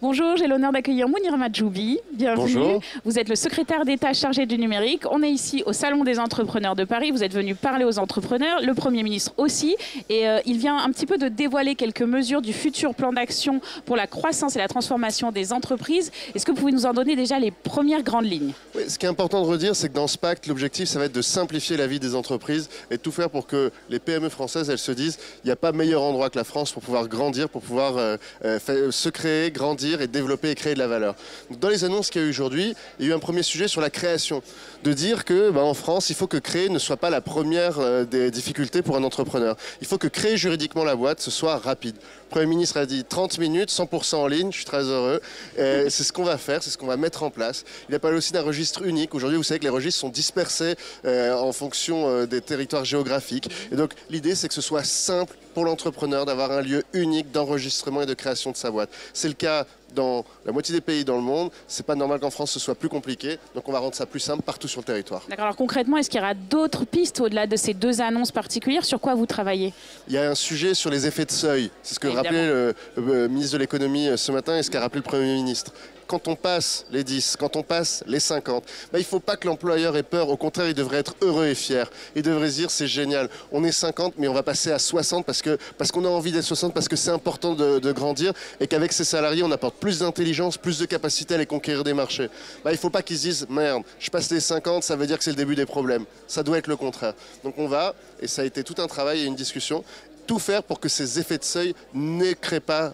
Bonjour, j'ai l'honneur d'accueillir Mounir Majoubi. Bienvenue. Bonjour. Vous êtes le secrétaire d'État chargé du numérique. On est ici au Salon des entrepreneurs de Paris. Vous êtes venu parler aux entrepreneurs, le Premier ministre aussi. Et il vient un petit peu de dévoiler quelques mesures du futur plan d'action pour la croissance et la transformation des entreprises. Est-ce que vous pouvez nous en donner déjà les premières grandes lignes? Oui, ce qui est important de redire, c'est que dans ce pacte, l'objectif, ça va être de simplifier la vie des entreprises et de tout faire pour que les PME françaises, elles se disent, il n'y a pas meilleur endroit que la France pour pouvoir grandir, pour pouvoir se créer, grandir et développer et créer de la valeur. Donc, dans les annonces qu'il y a eu aujourd'hui, il y a eu un premier sujet sur la création. De dire que en France, il faut que créer ne soit pas la première des difficultés pour un entrepreneur. Il faut que créer juridiquement la boîte, ce soit rapide. Le Premier ministre a dit 30 minutes, 100% en ligne, je suis très heureux. C'est ce qu'on va faire, c'est ce qu'on va mettre en place. Il a parlé aussi d'un registre unique. Aujourd'hui, vous savez que les registres sont dispersés en fonction des territoires géographiques. Et donc, l'idée, c'est que ce soit simple pour l'entrepreneur d'avoir un lieu unique d'enregistrement et de création de sa boîte. C'est le cas dans la moitié des pays dans le monde. C'est pas normal qu'en France ce soit plus compliqué. Donc on va rendre ça plus simple partout sur le territoire. D'accord. Alors concrètement, est-ce qu'il y aura d'autres pistes au-delà de ces deux annonces particulières? Sur quoi vous travaillez? Il y a un sujet sur les effets de seuil. C'est ce que rappelait le ministre de l'économie ce matin et ce qu'a rappelé le Premier ministre. Quand on passe les 10, quand on passe les 50, il ne faut pas que l'employeur ait peur. Au contraire, il devrait être heureux et fier. Il devrait se dire, c'est génial. On est 50, mais on va passer à 60 parce qu'on a envie d'être 60, parce que c'est important de grandir et qu'avec ses salariés, on apporte plus d'intelligence, plus de capacité à les conquérir des marchés. Il ne faut pas qu'ils se disent, merde, je passe les 50, ça veut dire que c'est le début des problèmes. Ça doit être le contraire. Donc on va, et ça a été tout un travail et une discussion, tout faire pour que ces effets de seuil ne créent pas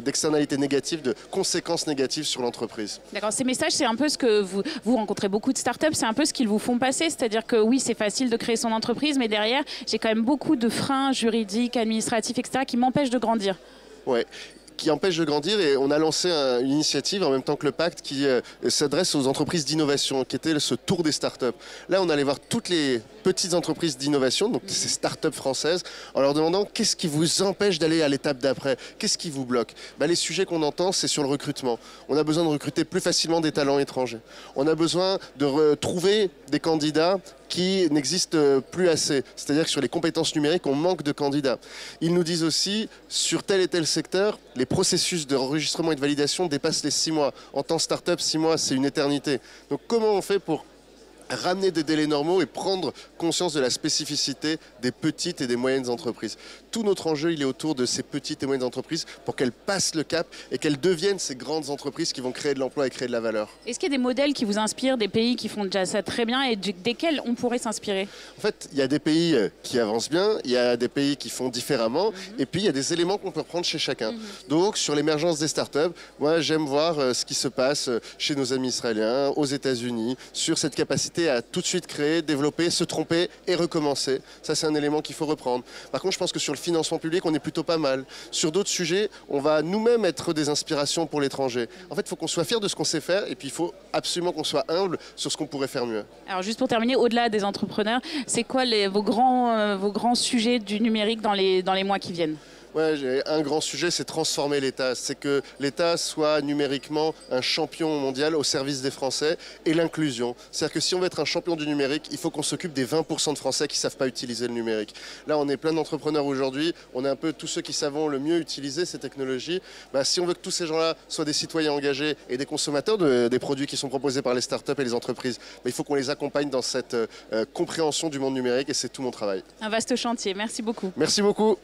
d'externalités négatives, de conséquences négatives sur l'entreprise. D'accord, ces messages, c'est un peu ce que vous rencontrez beaucoup de startups, c'est un peu ce qu'ils vous font passer, c'est-à-dire que oui, c'est facile de créer son entreprise, mais derrière, j'ai quand même beaucoup de freins juridiques, administratifs, etc., qui m'empêchent de grandir. Ouais. Qui empêche de grandir, et on a lancé une initiative en même temps que le pacte qui s'adresse aux entreprises d'innovation, qui était ce tour des startups. Là, on allait voir toutes les petites entreprises d'innovation, donc ces startups françaises, en leur demandant qu'est-ce qui vous empêche d'aller à l'étape d'après, qu'est-ce qui vous bloque. Les sujets qu'on entend, c'est sur le recrutement. On a besoin de recruter plus facilement des talents étrangers. On a besoin de trouver des candidats qui n'existent plus assez. C'est-à-dire que sur les compétences numériques, on manque de candidats. Ils nous disent aussi, sur tel et tel secteur, les processus d'enregistrement et de validation dépassent les 6 mois. En tant que start-up, 6 mois, c'est une éternité. Donc comment on fait pour ramener des délais normaux et prendre conscience de la spécificité des petites et des moyennes entreprises? Tout notre enjeu, il est autour de ces petites et moyennes entreprises pour qu'elles passent le cap et qu'elles deviennent ces grandes entreprises qui vont créer de l'emploi et créer de la valeur. Est-ce qu'il y a des modèles qui vous inspirent, des pays qui font déjà ça très bien et desquels on pourrait s'inspirer? En fait, il y a des pays qui avancent bien, il y a des pays qui font différemment, et puis il y a des éléments qu'on peut reprendre chez chacun. Donc, sur l'émergence des startups, moi, j'aime voir ce qui se passe chez nos amis israéliens, aux États-Unis, sur cette capacité à tout de suite créer, développer, se tromper et recommencer. Ça, c'est un élément qu'il faut reprendre. Par contre, je pense que sur le financement public, on est plutôt pas mal. Sur d'autres sujets, on va nous-mêmes être des inspirations pour l'étranger. En fait, il faut qu'on soit fier de ce qu'on sait faire, et puis il faut absolument qu'on soit humble sur ce qu'on pourrait faire mieux. Alors, juste pour terminer, au-delà des entrepreneurs, c'est quoi vos grands sujets du numérique dans les mois qui viennent? Ouais, un grand sujet, c'est transformer l'État. C'est que l'État soit numériquement un champion mondial au service des Français, et l'inclusion. C'est-à-dire que si on veut être un champion du numérique, il faut qu'on s'occupe des 20% de Français qui ne savent pas utiliser le numérique. Là, on est plein d'entrepreneurs aujourd'hui. On est un peu tous ceux qui savent le mieux utiliser ces technologies. Si on veut que tous ces gens-là soient des citoyens engagés et des consommateurs des produits qui sont proposés par les startups et les entreprises, il faut qu'on les accompagne dans cette compréhension du monde numérique, et c'est tout mon travail. Un vaste chantier. Merci beaucoup. Merci beaucoup.